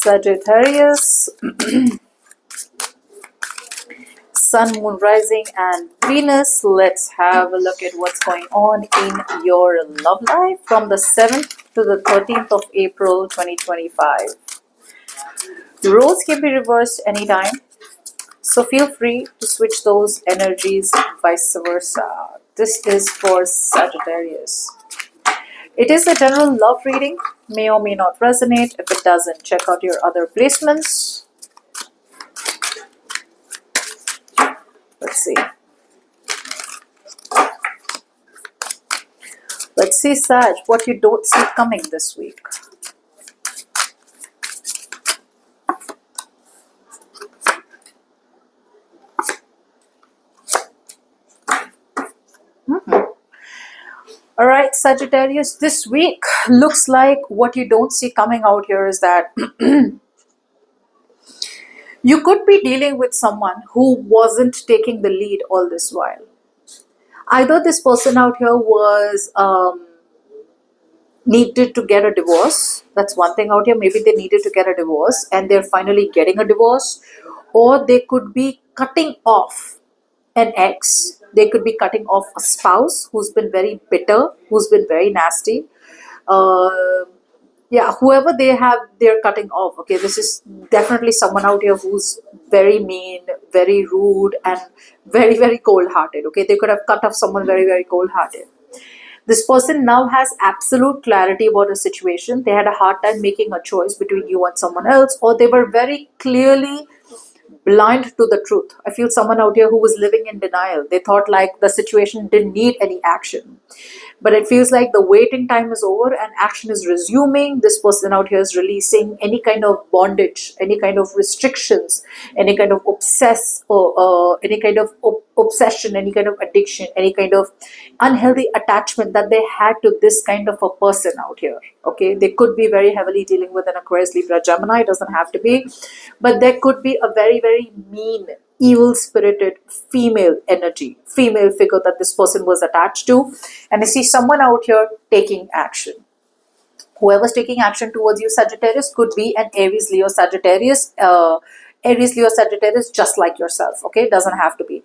Sagittarius, Sun, Moon, Rising, and Venus. Let's have a look at what's going on in your love life from the 7th to the 13th of April 2025. The roles can be reversed anytime, so feel free to switch those energies, vice versa. This is for Sagittarius. It is a general love reading, may or may not resonate. If it doesn't, check out your other placements. Let's see. Let's see, Sag, what you don't see coming this week. All right, Sagittarius, this week looks like what you don't see coming out here is that you could be dealing with someone who wasn't taking the lead all this while. Either this person out here was needed to get a divorce. That's one thing out here. Maybe they needed to get a divorce and they're finally getting a divorce. Or they could be cutting off an ex. They could be cutting off a spouse who's been very bitter, who's been very nasty. Yeah, whoever they're cutting off. Okay, this is definitely someone out here who's very mean, very rude, and very, very cold-hearted. Okay, they could have cut off someone very, very cold-hearted. This person now has absolute clarity about a situation. They had a hard time making a choice between you and someone else, or they were very clearly blind to the truth. I feel someone out here who was living in denial. They thought like the situation didn't need any action. But it feels like the waiting time is over and action is resuming. This person out here is releasing any kind of bondage, any kind of restrictions, any kind of any kind of obsession, any kind of addiction, any kind of unhealthy attachment that they had to this kind of a person out here. Okay, they could be very heavily dealing with an Aquarius, Libra, Gemini. It doesn't have to be, but there could be a very, very mean, evil-spirited female energy, female figure that this person was attached to. And I see someone out here taking action. Whoever's taking action towards you, Sagittarius, could be an Aries, Leo, Sagittarius, Aries, Leo, Sagittarius, just like yourself. Okay, it doesn't have to be.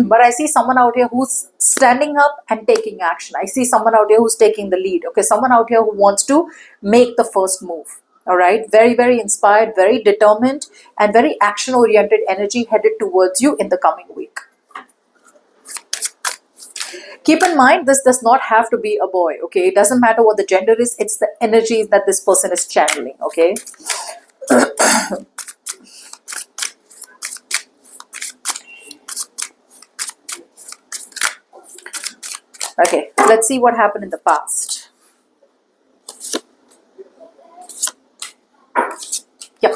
But I see someone out here who's standing up and taking action. I see someone out here who's taking the lead. Okay, someone out here who wants to make the first move. All right, very, very inspired, very determined, and very action-oriented energy headed towards you in the coming week. Keep in mind, this does not have to be a boy, okay? It doesn't matter what the gender is. It's the energy that this person is channeling, okay? Okay, let's see what happened in the past. Yep.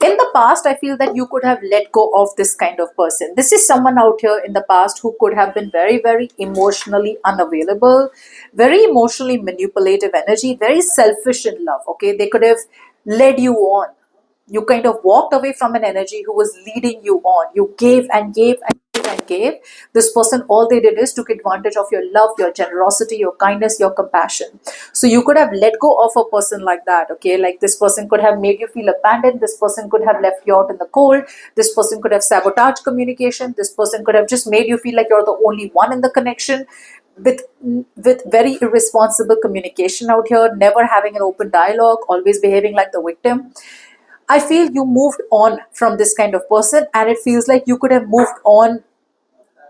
In the past, I feel that you could have let go of this kind of person. This is someone out here in the past who could have been very, very emotionally unavailable, very emotionally manipulative energy, very selfish in love, okay? They could have led you on. You kind of walked away from an energy who was leading you on. You gave and gave and gave and gave. This person, all they did is took advantage of your love, your generosity, your kindness, your compassion. So you could have let go of a person like that, okay? Like this person could have made you feel abandoned. This person could have left you out in the cold. This person could have sabotaged communication. This person could have just made you feel like you're the only one in the connection. With very irresponsible communication out here, never having an open dialogue, always behaving like the victim. I feel you moved on from this kind of person and it feels like you could have moved on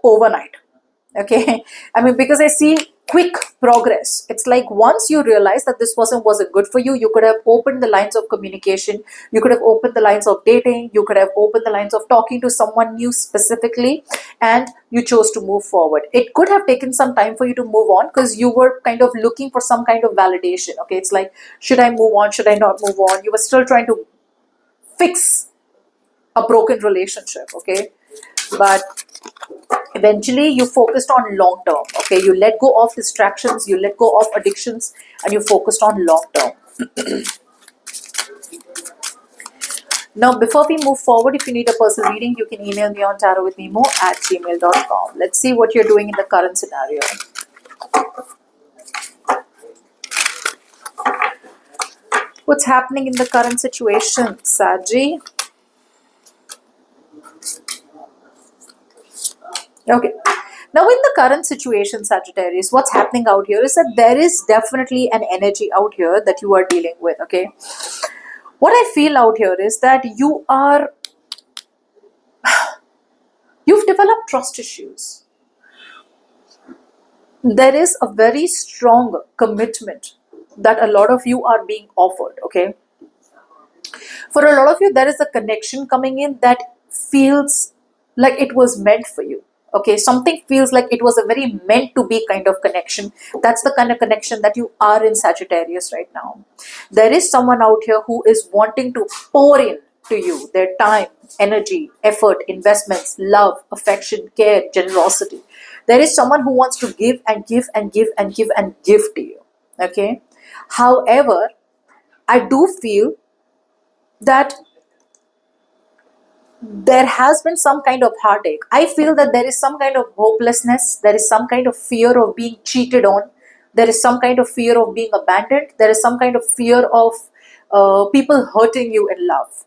overnight. Okay. I mean, because I see quick progress. It's like once you realize that this person wasn't good for you, you could have opened the lines of communication. You could have opened the lines of dating. You could have opened the lines of talking to someone new specifically, and you chose to move forward. It could have taken some time for you to move on because you were kind of looking for some kind of validation. Okay. It's like, should I move on? Should I not move on? You were still trying to fix a broken relationship, okay? But eventually you focused on long term, okay? You let go of distractions, you let go of addictions, and you focused on long term. Now, before we move forward, if you need a personal reading, you can email me on tarotwithnimo@gmail.com. Let's see what you're doing in the current scenario. What's happening in the current situation, Saji? Okay. Now, in the current situation, Sagittarius, what's happening out here is that there is definitely an energy out here that you are dealing with. Okay. What I feel out here is that you've developed trust issues. There is a very strong commitment that a lot of you are being offered. Okay. For a lot of you, there is a connection coming in that feels like it was meant for you. Okay, something feels like it was a very meant to be kind of connection. That's the kind of connection that you are in Sagittarius right now. There is someone out here who is wanting to pour in to you their time, energy, effort, investments, love, affection, care, generosity. There is someone who wants to give and give and give and give and give to you. Okay, however, I do feel that there has been some kind of heartache. I feel that there is some kind of hopelessness. There is some kind of fear of being cheated on. There is some kind of fear of being abandoned. There is some kind of fear of people hurting you in love.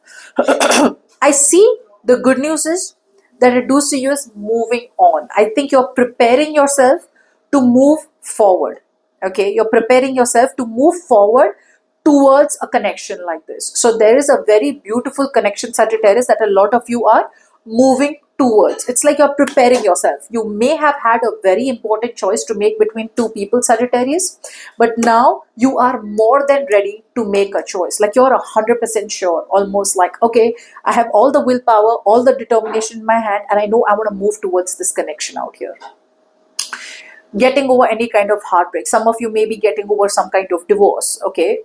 I see the good news is that I do see you as moving on. I think you're preparing yourself to move forward. Okay, you're preparing yourself to move forward towards a connection like this. So there is a very beautiful connection, Sagittarius, that a lot of you are moving towards. It's like you're preparing yourself. You may have had a very important choice to make between two people, Sagittarius, but now you are more than ready to make a choice. Like you're 100% sure, almost like, okay, I have all the willpower, all the determination in my hand, and I know I want to move towards this connection out here. Getting over any kind of heartbreak. Some of you may be getting over some kind of divorce. Okay.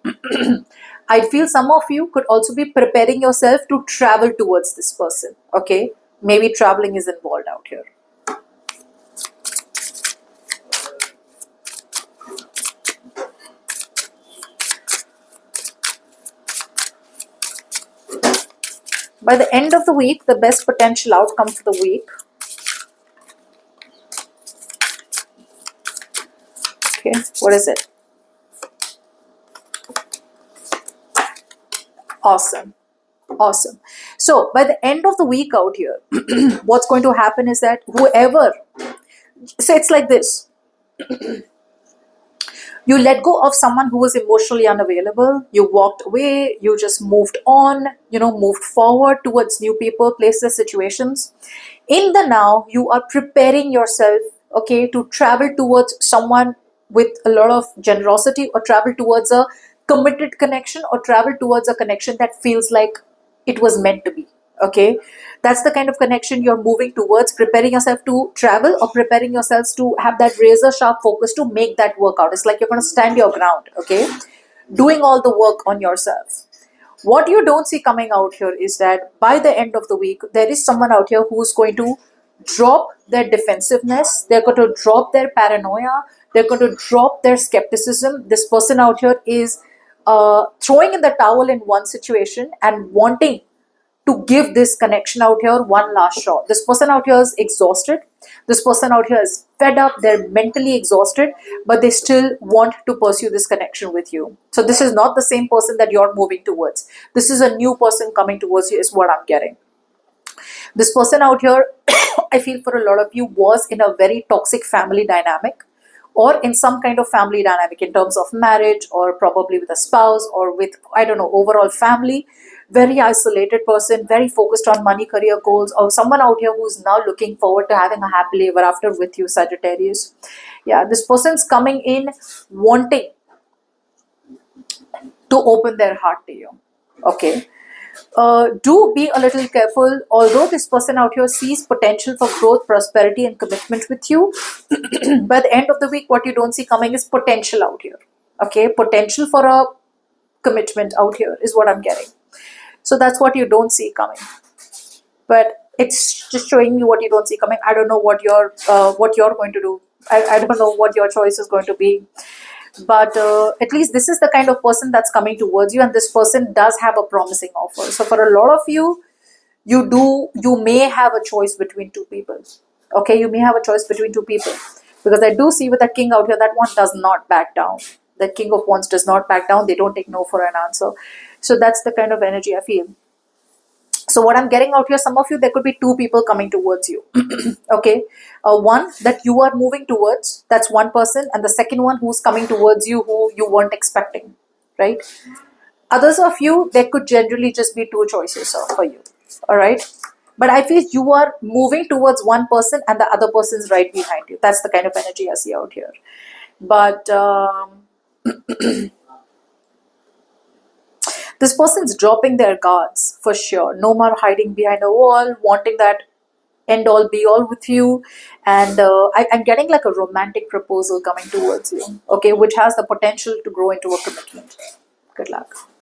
I feel some of you could also be preparing yourself to travel towards this person. Okay. Maybe traveling is involved out here. By the end of the week, the best potential outcome for the week. Okay, what is it? Awesome. Awesome. So by the end of the week out here, what's going to happen is that whoever, so it's like this. You let go of someone who was emotionally unavailable. You walked away. You just moved on, moved forward towards new people, places, situations. In the now, you are preparing yourself, okay, to travel towards someone with a lot of generosity, or travel towards a committed connection, or travel towards a connection that feels like it was meant to be. Okay, that's the kind of connection you're moving towards, preparing yourself to travel, or preparing yourselves to have that razor sharp focus to make that work out. It's like you're going to stand your ground. Okay, doing all the work on yourself. What you don't see coming out here is that by the end of the week, there is someone out here who's going to drop their defensiveness. They're going to drop their paranoia. They're going to drop their skepticism. This person out here is throwing in the towel in one situation and wanting to give this connection out here one last shot. This person out here is exhausted. This person out here is fed up. They're mentally exhausted, but they still want to pursue this connection with you. So this is not the same person that you're moving towards. This is a new person coming towards you, is what I'm getting. This person out here, I feel for a lot of you, was in a very toxic family dynamic, or in some kind of family dynamic in terms of marriage, or probably with a spouse, or with, I don't know, overall family. Very isolated person, very focused on money, career goals, or someone out here who's now looking forward to having a happily ever after with you, Sagittarius. Yeah, this person's coming in wanting to open their heart to you. Okay. Do be a little careful. Although this person out here sees potential for growth, prosperity, and commitment with you, by the end of the week, what you don't see coming is potential out here. Okay, potential for a commitment out here is what I'm getting. So that's what you don't see coming. But it's just showing you what you don't see coming. I don't know what you're going to do. I don't know what your choice is going to be. But at least this is the kind of person that's coming towards you, and this person does have a promising offer. So for a lot of you, you may have a choice between two people. Okay, you may have a choice between two people, because I do see with the king out here, that one does not back down. The King of Wands does not back down. They don't take no for an answer. So that's the kind of energy I feel. So what I'm getting out here, some of you, there could be two people coming towards you. Okay. One that you are moving towards, that's one person. And the second one who's coming towards you, who you weren't expecting, right? Others of you, there could generally just be two choices for you. All right. But I feel you are moving towards one person and the other person's right behind you. That's the kind of energy I see out here. But this person's dropping their guards for sure. No more hiding behind a wall, wanting that end all be all with you. And I'm getting like a romantic proposal coming towards you, okay, which has the potential to grow into a commitment. Good luck.